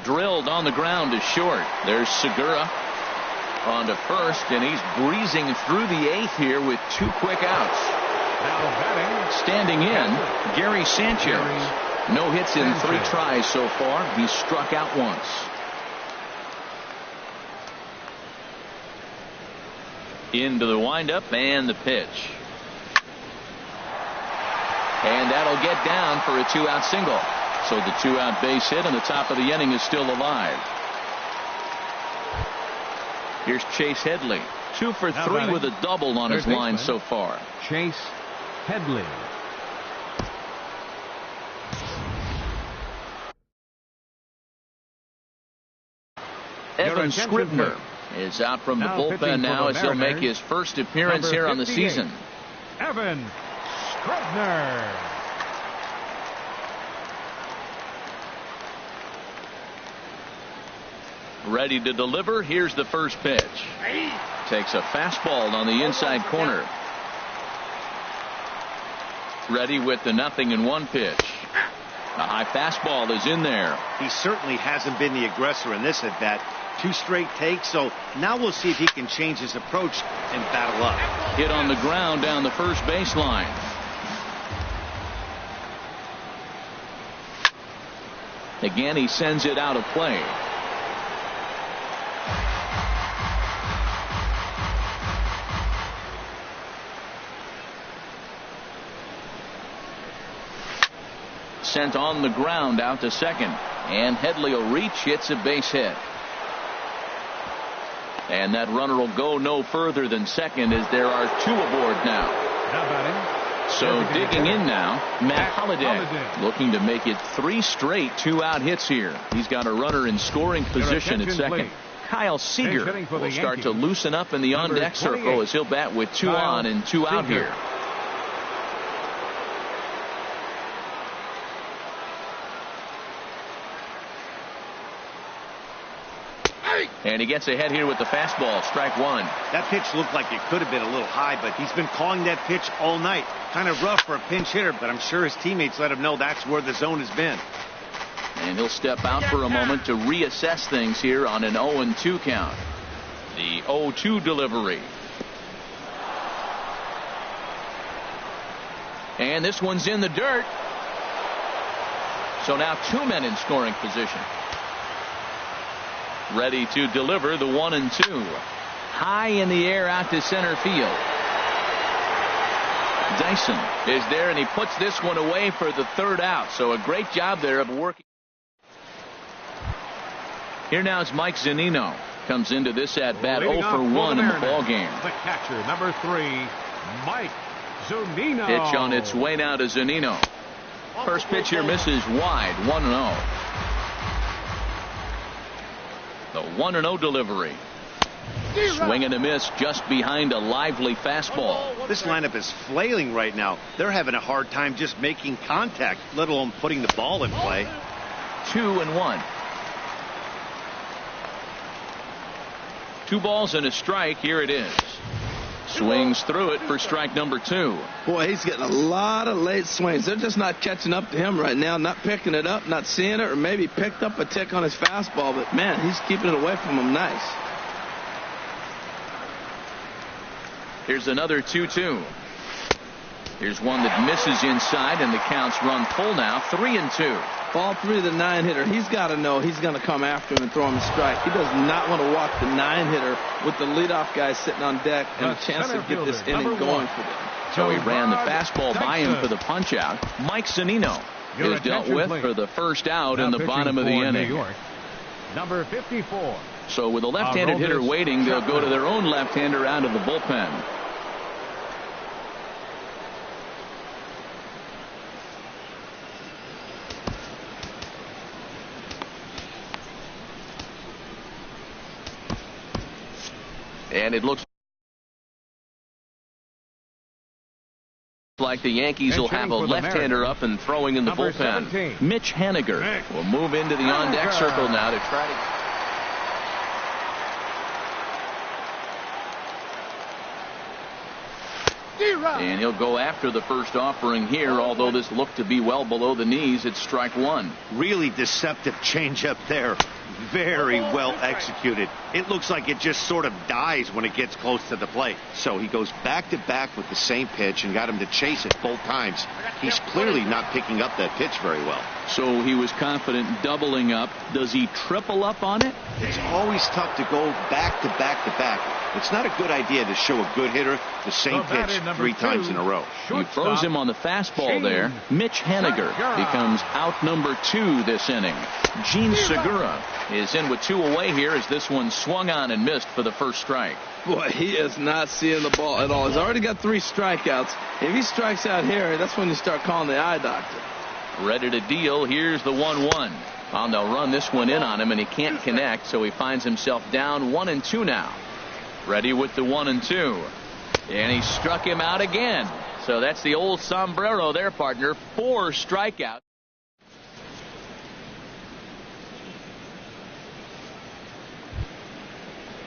Drilled on the ground to short. There's Segura on to first, and he's breezing through the 8th here with 2 quick outs. Now batting, Standing in, Gary Sanchez. No hits in 3 tries so far. He's struck out once. Into the windup and the pitch. And that'll get down for a 2-out single. So the 2-out base hit, and the top of the inning is still alive. Here's Chase Headley. 2 for 3 with a double on his line so far. Chase Headley. Evan Scribner is out from the bullpen now as he'll make his first appearance here on the season. Evan Scribner. Ready to deliver. Here's the first pitch. Takes a fastball on the inside corner. Ready with the 0-1 pitch. A high fastball is in there. He certainly hasn't been the aggressor in this at bat. 2 straight takes, so now we'll see if he can change his approach and battle up. Hit on the ground down the first baseline. Again, he sends it out of play. Sent on the ground out to second, and Headley will reach. It's a base hit, and that runner will go no further than second as there are 2 aboard now. So digging in now, Matt Holliday looking to make it 3 straight 2-out hits here. He's got a runner in scoring position at second. Kyle Seager will start to loosen up in the on-deck circle as he'll bat with 2 on and 2 out here. And he gets ahead here with the fastball. Strike 1. That pitch looked like it could have been a little high, but he's been calling that pitch all night. Kind of rough for a pinch hitter, but I'm sure his teammates let him know that's where the zone has been. And he'll step out for a moment to reassess things here on an 0-2 count. The 0-2 delivery. And this one's in the dirt. So now 2 men in scoring position. Ready to deliver the 1-2. High in the air out to center field. Dyson is there, and he puts this one away for the 3rd out. So a great job there of working. Here now is Mike Zunino. Comes into this at bat 0 for 1 in the ball game. The catcher, number 3, Mike Zunino. Pitch on its way now to Zunino. First pitch here misses wide. 1-0. The 1-0 delivery. Swing and a miss just behind a lively fastball. This lineup is flailing right now. They're having a hard time just making contact, let alone putting the ball in play. 2-1. 2 balls and a strike. Here it is. Swings through it for strike number 2. Boy, he's getting a lot of late swings. They're just not catching up to him right now, not picking it up, not seeing it, or maybe picked up a tick on his fastball. But, man, he's keeping it away from him nice. Here's another 2-2. Here's one that misses inside, and the count's run full now, 3-2. Ball 3 of the 9-hitter. He's got to know he's going to come after him and throw him a strike. He does not want to walk the 9-hitter with the leadoff guy sitting on deck and a chance to get this inning going for them. So he ran the fastball by him for the punch-out. Mike Zunino is dealt with for the first out in the bottom of the inning. Number 54. So with a left-handed hitter waiting, they'll go to their own left-hander out of the bullpen. And it looks like the Yankees will have a left-hander up and throwing in the bullpen. 17. Mitch Haniger will move into the on-deck circle now to try to... And he'll go after the first offering here, although this looked to be well below the knees. It's strike 1. Really deceptive changeup there. Very well executed. It looks like it just sort of dies when it gets close to the plate. So he goes back to back with the same pitch and got him to chase it both times. He's clearly not picking up that pitch very well. So he was confident doubling up. Does he triple up on it? It's always tough to go back to back to back. It's not a good idea to show a good hitter the same pitch 3 times in a row. He throws him on the fastball there. Mitch Haniger becomes out number 2 this inning. Gene Segura is in with 2 away here as this one swung on and missed for the first strike. Boy, he is not seeing the ball at all. He's already got 3 strikeouts. If he strikes out here, that's when you start calling the eye doctor. Ready to deal. Here's the 1-1. And they'll run this one in on him, and he can't connect, so he finds himself down 1-2 now. Ready with the 1-2. And he struck him out again. So that's the old sombrero there, partner. 4 strikeouts.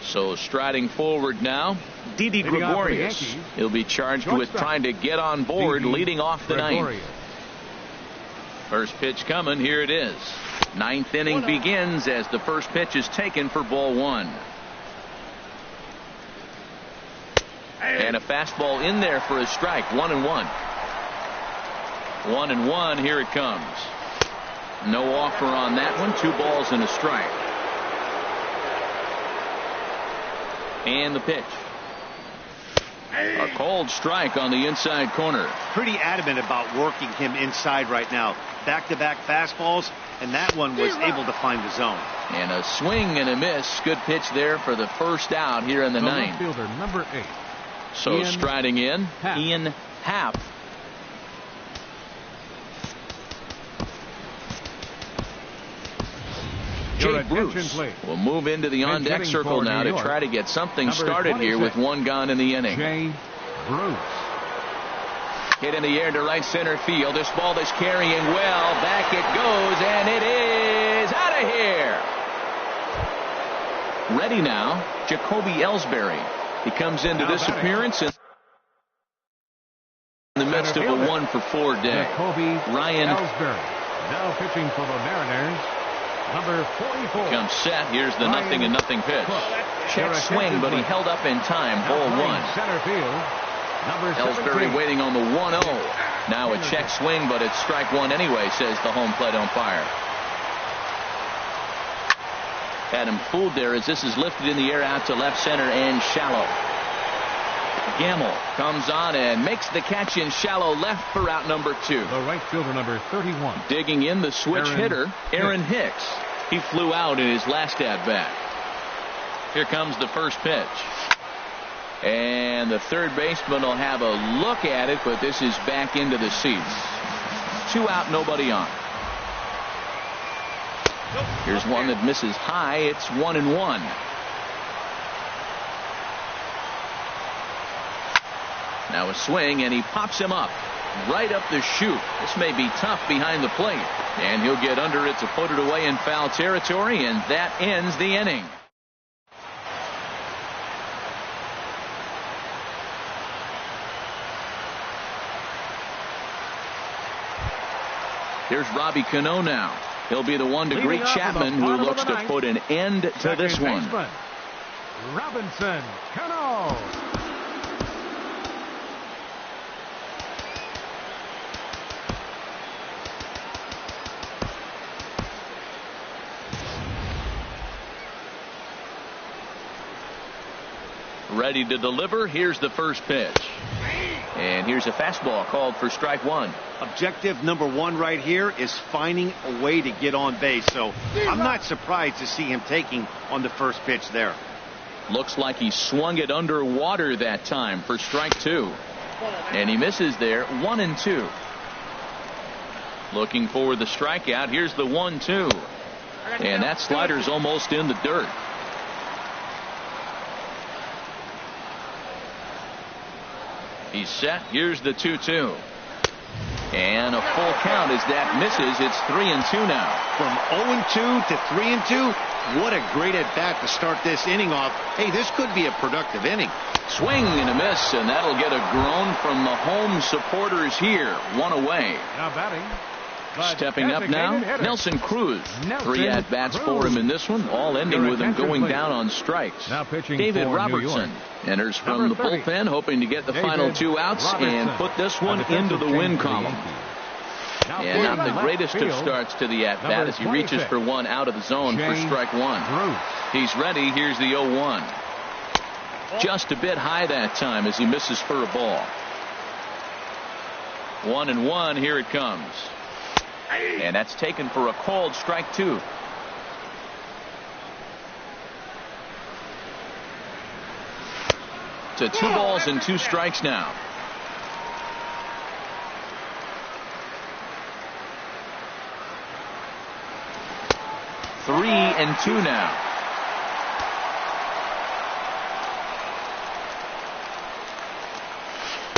So striding forward now, Didi Gregorius. He'll be charged with trying to get on board, leading off the 9th. First pitch coming. Here it is. 9th inning begins as the first pitch is taken for ball 1. And a fastball in there for a strike. 1-1. 1-1. Here it comes. No offer on that one. 2 balls and a strike. And the pitch. A cold strike on the inside corner. Pretty adamant about working him inside right now. Back-to-back fastballs, and that one was able to find the zone. And a swing and a miss. Good pitch there for the first out here in the 9th. Fielder number 8. So Ian striding in, Happ. Ian Happ. Jay Bruce will move into the on-deck circle now to try to get something started here with 1 gone in the inning. Jay Bruce. Hit in the air to right center field. This ball is carrying well. Back it goes, and it is out of here. Ready now, Jacoby Ellsbury. He comes into this appearance in the midst of a 1-for-4 day. Ryan Ellsbury now pitching for the Mariners. Number 44. Comes set. Here's the 0-0 pitch. Check swing, but he held up in time. Ball 1. Center field. Number Ellsbury waiting on the 1-0. Now a check swing, but it's strike 1 anyway, says the home plate umpire. Had him fooled there as this is lifted in the air out to left center and shallow. Gamble comes on and makes the catch in shallow left for out number 2. The right fielder number 31. Digging in the switch hitter, Aaron Hicks. He flew out in his last at-bat. Here comes the first pitch. And the third baseman will have a look at it, but this is back into the seats. 2 out, nobody on. Here's one that misses high. It's 1-1. Now a swing, and he pops him up right up the chute. This may be tough behind the plate, and he'll get under it to put it away in foul territory, and that ends the inning. Here's Robbie Cano now. He'll be the one to greet Chapman, who looks to put an end to this one. Robinson Cano. Ready to deliver. Here's the first pitch. And here's a fastball called for strike one. Objective number one right here is finding a way to get on base. So I'm not surprised to see him taking on the first pitch there. Looks like he swung it underwater that time for strike two. And he misses there. 1-2. Looking for the strikeout. Here's the 1-2. And that slider's almost in the dirt. He's set. Here's the 2-2. And a full count as that misses. It's 3-2 now. From 0-2 to 3-2. What a great at bat to start this inning off. Hey, this could be a productive inning. Swing and a miss, and that'll get a groan from the home supporters here. One away. Now batting. Stepping up now, Nelson Cruz. 3 at-bats for him in this one, all ending with him going down on strikes. Now pitching David for Robertson enters from the bullpen, hoping to get the final 2 outs and put this one into the win column. And not the greatest of starts to the at-bat as he reaches for one out of the zone for strike one. He's ready. Here's the 0-1. Just a bit high that time as he misses for a ball. 1-1. Here it comes. And that's taken for a called strike two. To 2 balls and 2 strikes now. Three and 2 now.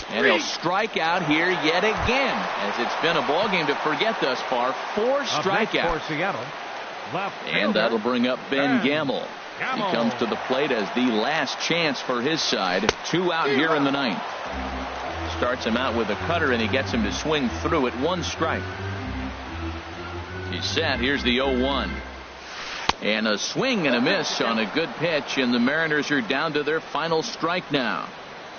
And he'll strike out here yet again, as it's been a ball game to forget thus far. 4 strikeouts. For Seattle. And that'll bring up Ben Gamble. He comes to the plate as the last chance for his side. 2 out here in the ninth. Starts him out with a cutter, and he gets him to swing through at 1 strike. He's set. Here's the 0-1. And a swing and a miss on a good pitch, and the Mariners are down to their final strike now.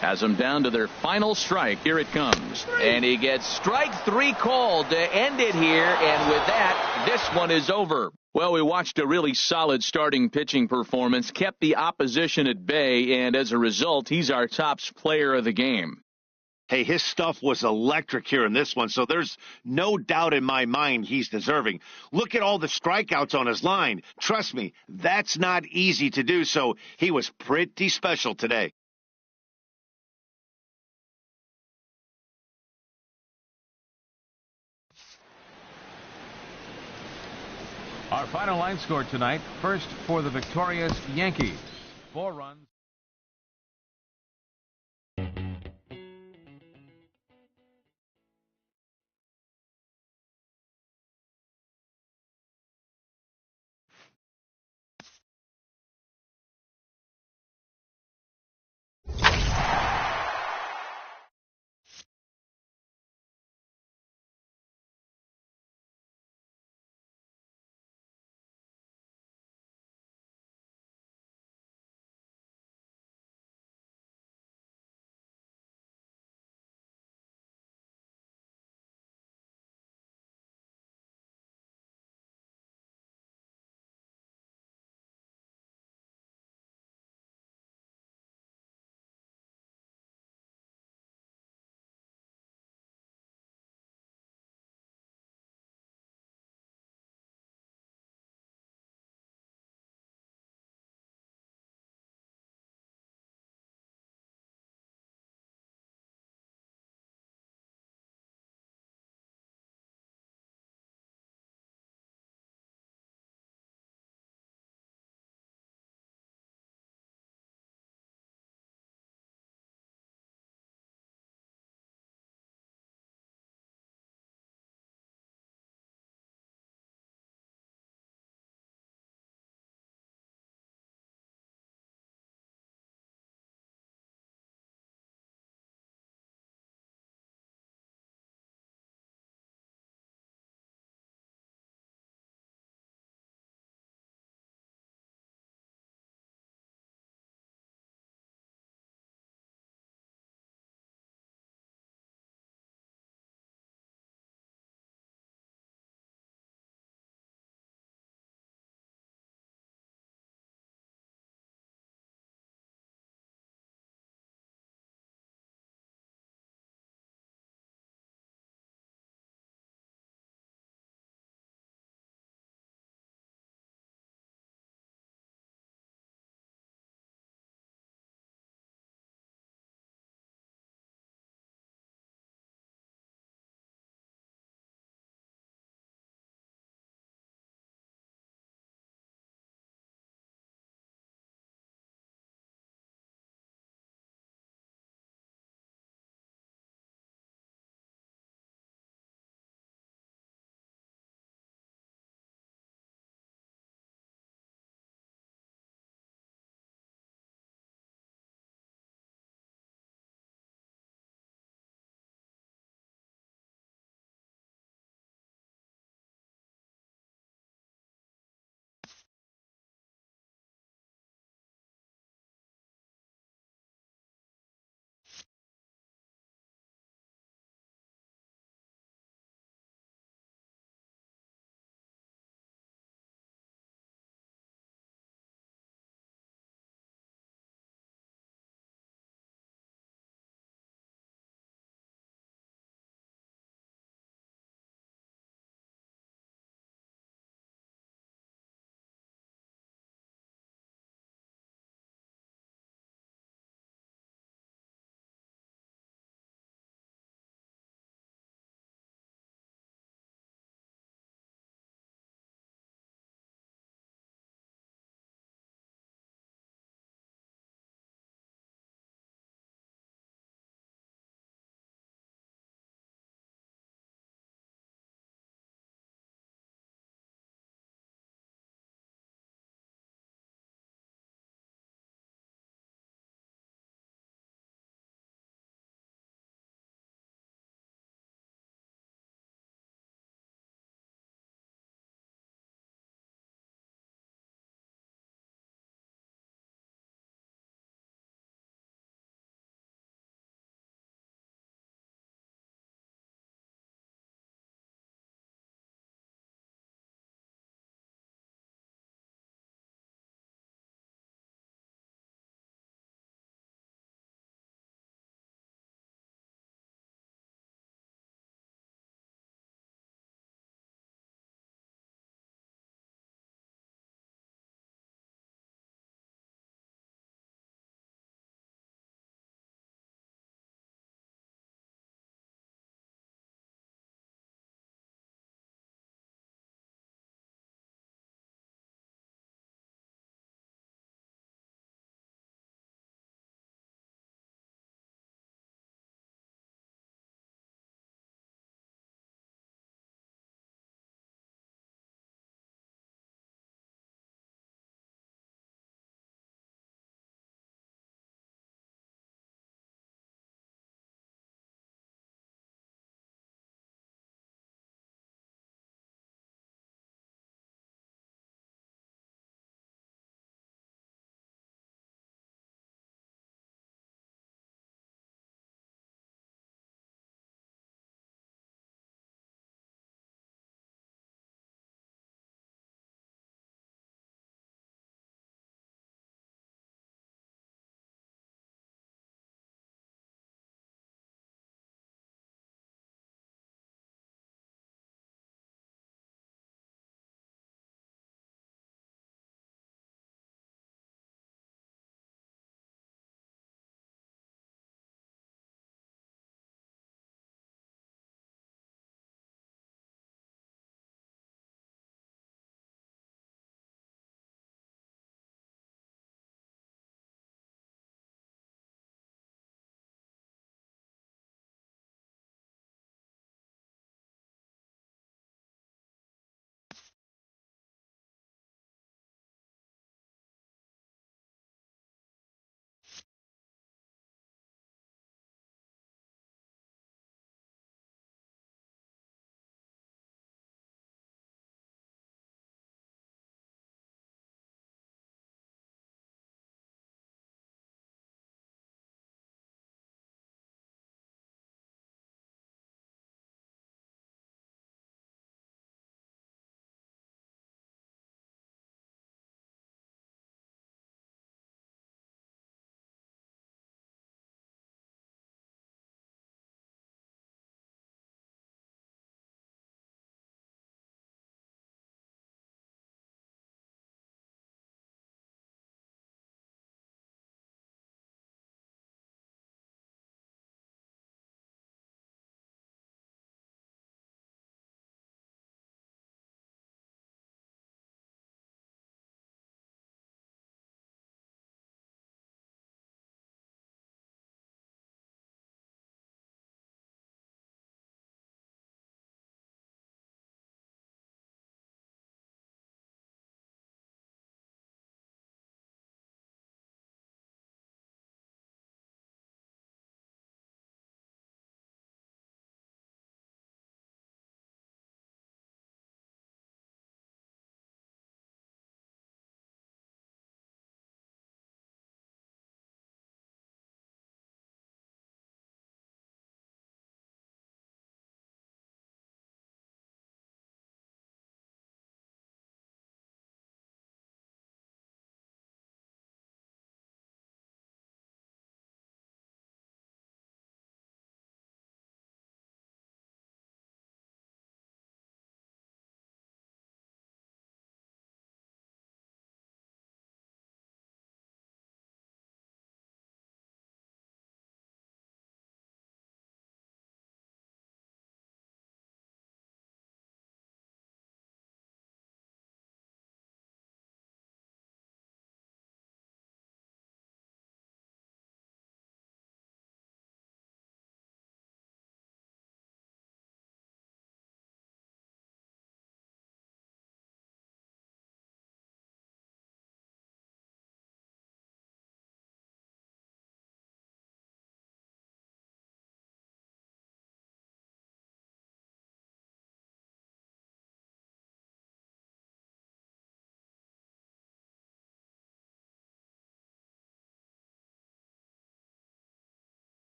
Has them down to their final strike. Here it comes. And he gets strike 3 called to end it here. And with that, this one is over. Well, we watched a really solid starting pitching performance, kept the opposition at bay, and as a result, he's our top player of the game. Hey, his stuff was electric here in this one, so there's no doubt in my mind he's deserving. Look at all the strikeouts on his line. Trust me, that's not easy to do, so he was pretty special today. Our final line score tonight. First for the victorious Yankees. 4 runs.